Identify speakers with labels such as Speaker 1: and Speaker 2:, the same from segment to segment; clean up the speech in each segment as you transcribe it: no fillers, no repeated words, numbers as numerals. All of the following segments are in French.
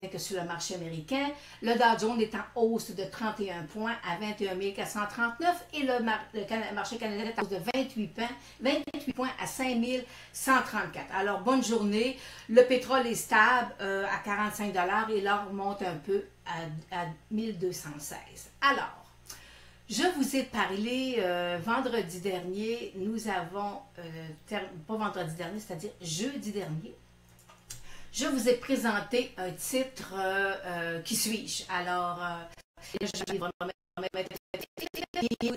Speaker 1: que sur le marché américain. Le Dow Jones est en hausse de 31 points à 21 439 et le marché canadien est en hausse de 28 points à 5 134. Alors, bonne journée. Le pétrole est stable à 45 $ et l'or monte un peu à 1216. Alors, je vous ai parlé vendredi dernier, nous avons, pas vendredi dernier, c'est-à-dire jeudi dernier, je vous ai présenté un titre Qui suis-je? Alors,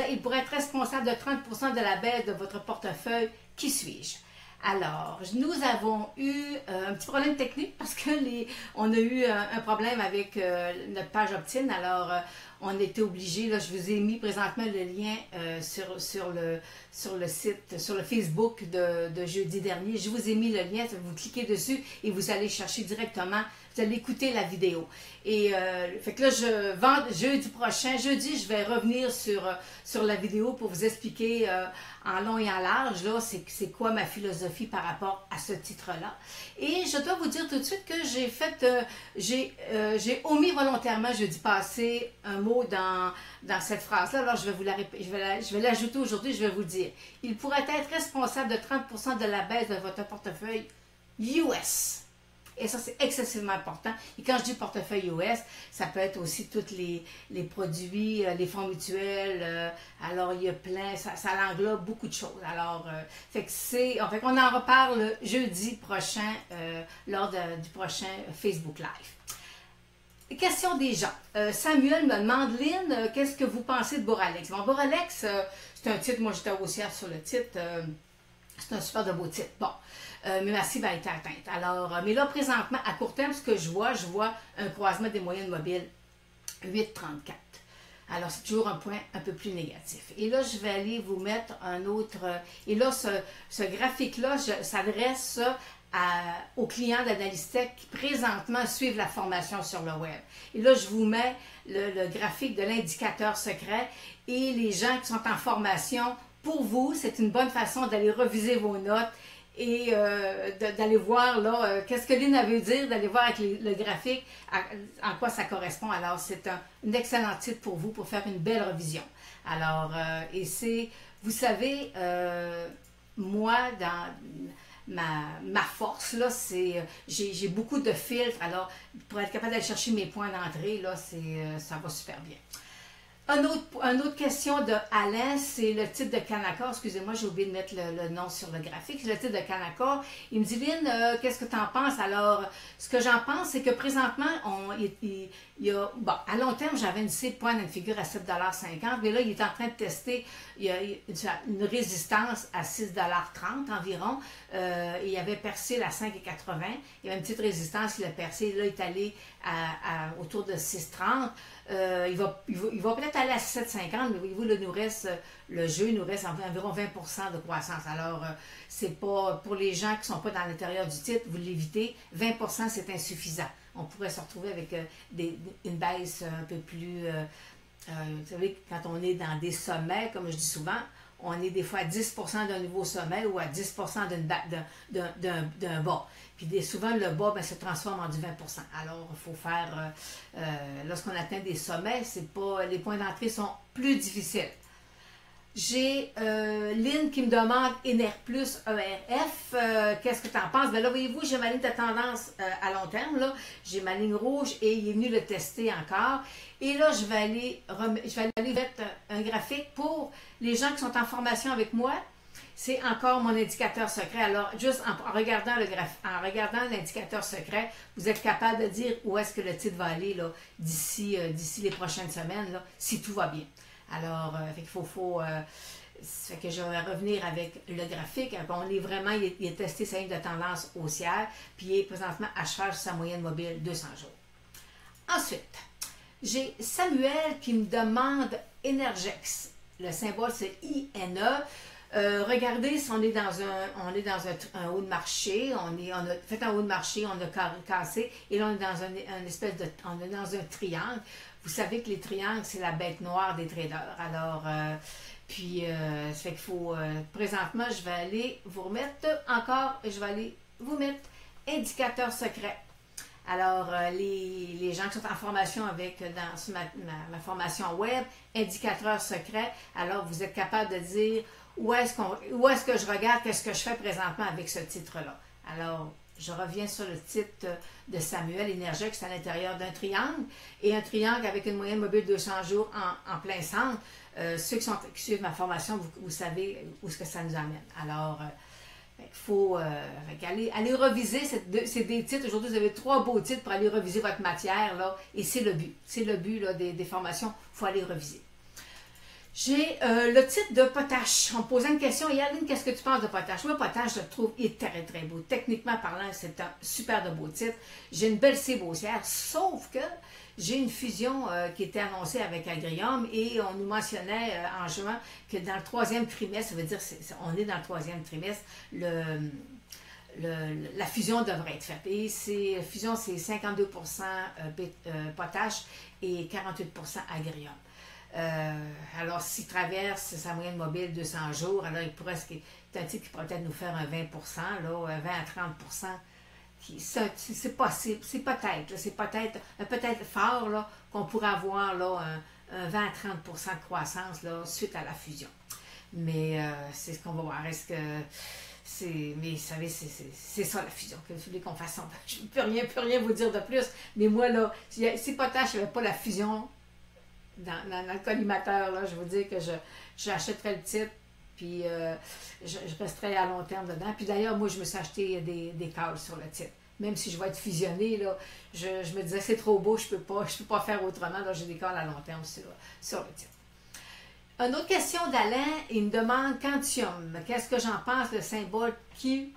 Speaker 1: il pourrait être responsable de 30% de la baisse de votre portefeuille. Qui suis-je? Alors, nous avons eu un petit problème technique parce que on a eu un problème avec notre page opt-in. Alors, on était obligé, là, je vous ai mis présentement le lien sur le site, sur le Facebook de jeudi dernier. Je vous ai mis le lien, vous cliquez dessus et vous allez chercher directement, vous allez écouter la vidéo. Et fait que là, jeudi, je vais revenir sur la vidéo pour vous expliquer en long et en large, là, c'est quoi ma philosophie par rapport à ce titre-là. Et je dois vous dire tout de suite que j'ai omis volontairement jeudi passé un mot dans cette phrase-là. Alors, je vais l'ajouter aujourd'hui, je vais vous dire. Il pourrait être responsable de 30% de la baisse de votre portefeuille US. Et ça, c'est excessivement important. Et quand je dis portefeuille US, ça peut être aussi tous les produits, les fonds mutuels. Alors, il y a plein, ça englobe beaucoup de choses. Alors, on en reparle jeudi prochain lors du prochain Facebook Live. Question des gens. Samuel me demande, Lynn, qu'est-ce que vous pensez de Boralex? Bon, Boralex, c'est un titre, moi j'étais haussière sur le titre. C'est un super de beau titre. Bon. Mais ma cible a été atteinte. Alors, mais là, présentement, à court terme, ce que je vois un croisement des moyennes mobiles 8,34. Alors, c'est toujours un point un peu plus négatif. Et là, je vais aller vous mettre un autre... Et là, ce graphique-là s'adresse aux clients d'Analystech qui présentement suivent la formation sur le web. Et là, je vous mets le graphique de l'indicateur secret et les gens qui sont en formation. Pour vous, c'est une bonne façon d'aller reviser vos notes et d'aller voir là qu'est-ce que Lynn avait dire, d'aller voir avec le graphique en quoi ça correspond. Alors, c'est un excellent titre pour vous pour faire une belle revision. Alors, et c'est, vous savez, moi, dans ma force, là, c'est j'ai beaucoup de filtres. Alors, pour être capable d'aller chercher mes points d'entrée, là, ça va super bien. Une autre question de Alain, c'est le titre de Canaccord. Excusez-moi, j'ai oublié de mettre le nom sur le graphique. C'est le titre de Canaccord. Il me dit, Lynn, qu'est-ce que tu en penses? Alors, ce que j'en pense, c'est que présentement, à long terme, j'avais une cible point d'une figure à 7,50 $, mais là, il est en train de tester une résistance à 6,30 $ environ. Il avait percé la 5,80 $. Il y avait une petite résistance, il a percé. Là, il est allé autour de 6,30 $. Il va peut-être aller à 7,50, mais voyez-vous, le jeu nous reste environ 20% de croissance. Alors, c'est pas pour les gens qui ne sont pas dans l'intérieur du titre, vous l'évitez. 20%, c'est insuffisant. On pourrait se retrouver avec une baisse un peu plus... vous savez, quand on est dans des sommets, comme je dis souvent, on est des fois à 10% d'un nouveau sommet ou à 10% d'un bas. Puis souvent, le bas se transforme en du 20%. Alors, il faut faire, lorsqu'on atteint des sommets, les points d'entrée sont plus difficiles. J'ai Lynn qui me demande NR+, ERF, qu'est-ce que tu en penses? Bien là, voyez-vous, j'ai ma ligne de tendance à long terme, là. J'ai ma ligne rouge et il est venu le tester encore. Et là, je vais aller mettre un graphique pour les gens qui sont en formation avec moi. C'est encore mon indicateur secret. Alors, juste en regardant l'indicateur secret, vous êtes capable de dire où est-ce que le titre va aller d'ici les prochaines semaines, là, si tout va bien. Alors, fait que je vais revenir avec le graphique. On est vraiment, il est testé sa ligne de tendance haussière, puis il est présentement à cheval sur sa moyenne mobile 200 jours. Ensuite, j'ai Samuel qui me demande Energex. Le symbole, c'est INE. Regardez, si on est dans un haut de marché, on a fait un haut de marché, on a cassé, et là on est dans on est dans un triangle. Vous savez que les triangles, c'est la bête noire des traders. Alors, ça fait qu'il faut, présentement, je vais aller vous remettre encore, je vais aller vous mettre indicateur secret. Alors, les gens qui sont en formation sur ma formation web, indicateur secret, alors vous êtes capable de dire où est-ce que je regarde, qu'est-ce que je fais présentement avec ce titre-là. Alors, je reviens sur le titre de Samuel Énergique, c'est à l'intérieur d'un triangle, et un triangle avec une moyenne mobile de 200 jours en plein centre. Ceux qui suivent ma formation, vous savez où est-ce que ça nous amène. Alors, il faut aller reviser ces des titres. Aujourd'hui, vous avez 3 beaux titres pour aller reviser votre matière, là, et c'est le but. C'est le but là, des formations, il faut aller reviser. J'ai le titre de potache. On me posait une question. Yaline, qu'est-ce que tu penses de potache? Moi, potache, je le trouve est très, très beau. Techniquement parlant, c'est un super de beau titre. J'ai une belle cible haussière, sauf que j'ai une fusion qui était annoncée avec Agrium et on nous mentionnait en juin que dans le 3e trimestre, ça veut dire on est dans le 3e trimestre, la fusion devrait être faite. Et la fusion, c'est 52% potache et 48% Agrium. Alors, s'il traverse sa moyenne mobile 200 jours, alors il pourrait, c'est un titre qui pourrait peut-être nous faire un 20%, là, 20 à 30%. C'est possible, c'est peut-être fort là, qu'on pourrait avoir là, un 20 à 30% de croissance là, suite à la fusion. Mais c'est ce qu'on va voir. Est-ce que mais vous savez, c'est ça la fusion. Que vous voulez qu'on fasse ça? Je ne peux rien vous dire de plus. Mais moi, là, si potache n'avait pas la fusion dans le collimateur, là, je vous dis que j'achèterais le titre. Puis je resterai à long terme dedans. Puis d'ailleurs, moi, je me suis acheté des câbles sur le titre. Même si je vais être fusionnée, là, je me disais c'est trop beau, je peux pas faire autrement. Donc j'ai des câbles à long terme sur le titre. Une autre question d'Alain, il me demande quantium. Qu'est-ce que j'en pense, le symbole QIC?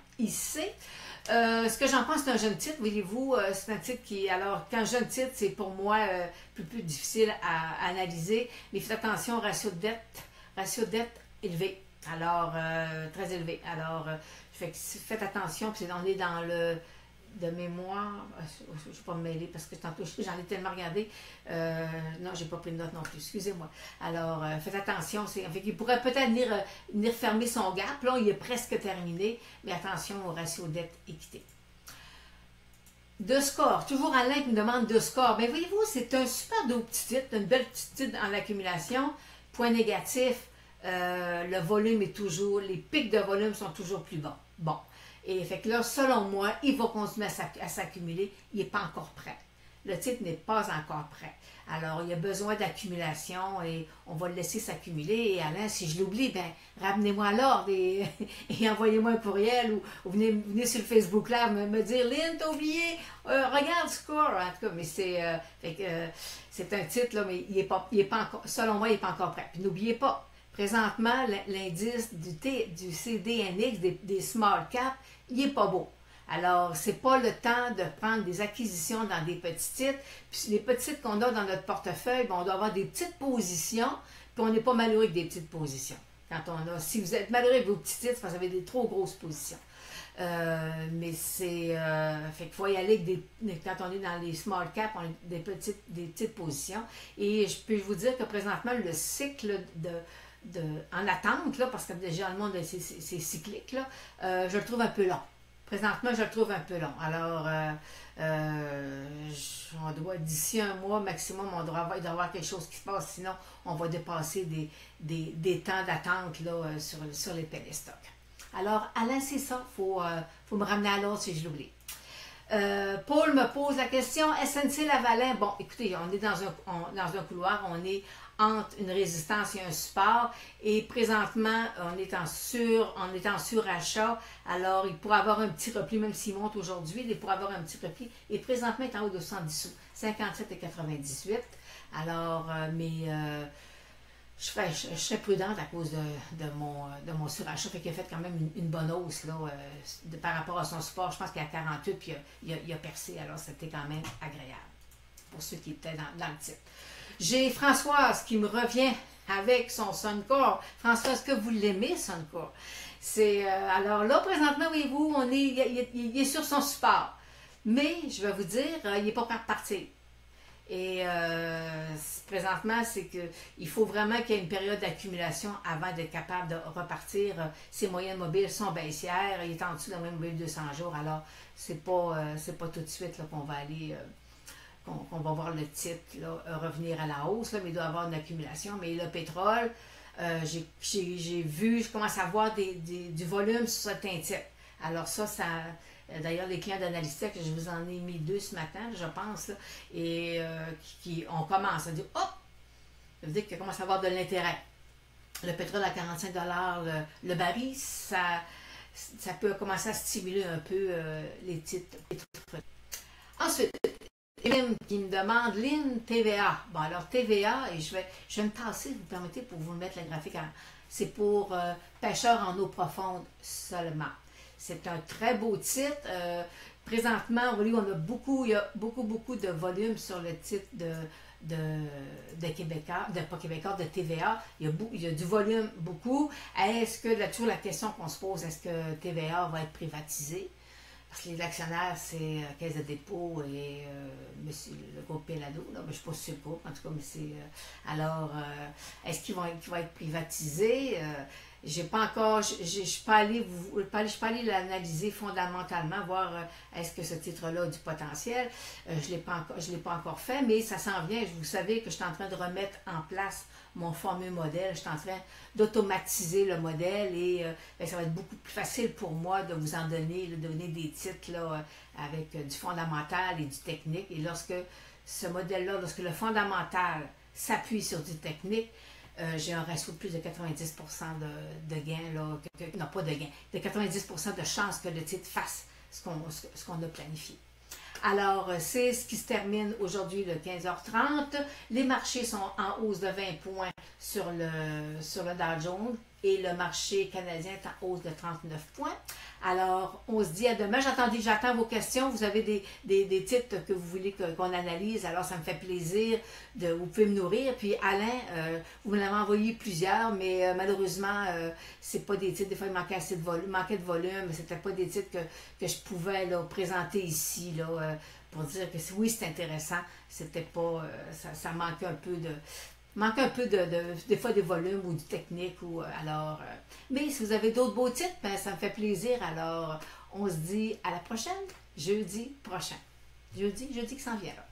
Speaker 1: Ce que j'en pense, c'est un jeune titre, voyez-vous, c'est un titre qui, alors, quand jeune titre, c'est pour moi plus difficile à analyser, mais faites attention, ratio de dette élevé. Alors, très élevé. Alors, faites attention, puis on est dans le de mémoire. Je ne vais pas me mêler parce que tantôt, j'en ai tellement regardé. Non, je n'ai pas pris de notes non plus, excusez-moi. Alors, faites attention. Il pourrait peut-être venir fermer son gap. Là, il est presque terminé, mais attention au ratio dette-équité. De score. Toujours Alain qui me demande de score. Mais voyez-vous, c'est un super beau petit titre, une belle petite titre dans l'accumulation. Point négatif. Le volume est toujours, les pics de volume sont toujours plus bas. Bon. Et fait que là, selon moi, il va continuer à s'accumuler. Il n'est pas encore prêt. Le titre n'est pas encore prêt. Alors, il y a besoin d'accumulation et on va le laisser s'accumuler. Et Alain, si je l'oublie, ben ramenez-moi à l'ordre et envoyez-moi un courriel ou venez sur le Facebook Live me dire « Lynn, t'as oublié, regarde Score ». En tout cas, mais c'est un titre, là, mais il est pas encore, selon moi, il n'est pas encore prêt. Puis n'oubliez pas, présentement, l'indice du CDNX, des small caps, il n'est pas beau. Alors, ce n'est pas le temps de prendre des acquisitions dans des petits titres. Puis les petits titres qu'on a dans notre portefeuille, on doit avoir des petites positions, puis on n'est pas malheureux avec des petites positions. Si vous êtes malheureux avec vos petits titres, c'est parce que vous avez des trop grosses positions. Mais c'est... fait qu'il faut y aller quand on est dans les small caps, on a des petites positions. Et je peux vous dire que présentement, le cycle en attente, là, parce que déjà le monde, c'est cyclique, là, je le trouve un peu long. Présentement, je le trouve un peu long. Alors, on doit, d'ici un mois maximum, il doit y avoir quelque chose qui se passe, sinon on va dépasser des temps d'attente là, sur les pénéstocs. Alors, Alain, c'est ça, il faut me ramener à l'ordre si je l'oublie. Paul me pose la question, SNC-Lavalin, bon, écoutez, on est dans un couloir, on est entre une résistance et un support, et présentement, on est en surachat, alors il pourrait avoir un petit repli, même s'il monte aujourd'hui, il pourrait avoir un petit repli, et présentement, il est en haut de 70 sous, 57,98. Alors, je serais prudente à cause de mon surachat, fait qu'il a fait quand même une bonne hausse là, par rapport à son support. Je pense qu'il est à 48, puis il a percé, alors c'était quand même agréable pour ceux qui étaient dans le titre. J'ai Françoise qui me revient avec son Suncor. Françoise, est-ce que vous l'aimez, Suncor? Alors là, présentement, voyez-vous, il est sur son support. Mais, je vais vous dire, il n'est pas prêt à partir. Et présentement, c'est qu'il faut vraiment qu'il y ait une période d'accumulation avant d'être capable de repartir. Ses moyennes mobiles sont baissières, il est en dessous de la moyenne mobile 200 jours, alors c'est pas tout de suite qu'on va aller, qu'on va voir le titre là, revenir à la hausse, là, mais il doit y avoir une accumulation. Mais le pétrole, j'ai vu, je commence à voir du volume sur certains titres. Alors ça d'ailleurs, les clients d'Analystech, je vous en ai mis 2 ce matin, je pense, là, et on commence à dire, hop, ça veut dire qu'il commence à avoir de l'intérêt. Le pétrole à 45 le baril, ça peut commencer à stimuler un peu les titres. Ensuite, Lynn qui me demande, Lynn, TVA. Bon, alors TVA, et je vais me passer, vous permettez, pour vous mettre le graphique, c'est pour pêcheurs en eau profonde seulement. C'est un très beau titre. Présentement, on a il y a beaucoup de volume sur le titre de Québécois, pas Québécois, de TVA. Il y a du volume beaucoup. Est-ce que là, toujours la question qu'on se pose, est-ce que TVA va être privatisé? Parce que les actionnaires, c'est Caisse de dépôt et le groupe Pelado. Là, mais je ne suis pas sûre, en tout cas, mais c'est. Alors, est-ce qu'il va être privatisé? J'ai pas encore, je suis pas allée l'analyser fondamentalement, voir est-ce que ce titre-là a du potentiel. Je l'ai pas encore fait, mais ça s'en vient. Vous savez que je suis en train de remettre en place mon fameux modèle. Je suis en train d'automatiser le modèle et ça va être beaucoup plus facile pour moi de vous en donner, de donner des titres là, avec du fondamental et du technique. Et lorsque ce modèle-là, lorsque le fondamental s'appuie sur du technique, j'ai un ratio de plus de 90% de gains, là, non pas de gains, de 90% de chances que le titre fasse ce qu'on a planifié. Alors, c'est ce qui se termine aujourd'hui le 15h30. Les marchés sont en hausse de 20 points sur le Dow Jones et le marché canadien est en hausse de 39 points. Alors, on se dit à demain. J'attends vos questions. Vous avez des titres que vous voulez qu'on analyse. Alors, ça me fait plaisir. Vous pouvez me nourrir. Puis, Alain, vous me l'avez envoyé plusieurs, mais malheureusement, c'est pas des titres. Des fois, il manquait assez de volume. C'était pas des titres que je pouvais là, présenter ici là, pour dire que oui, c'est intéressant. C'était pas. Ça manquait un peu des fois des volumes ou du technique. Mais si vous avez d'autres beaux titres, ben, ça me fait plaisir. Alors, on se dit à la prochaine, jeudi prochain. Jeudi qui s'en vient là.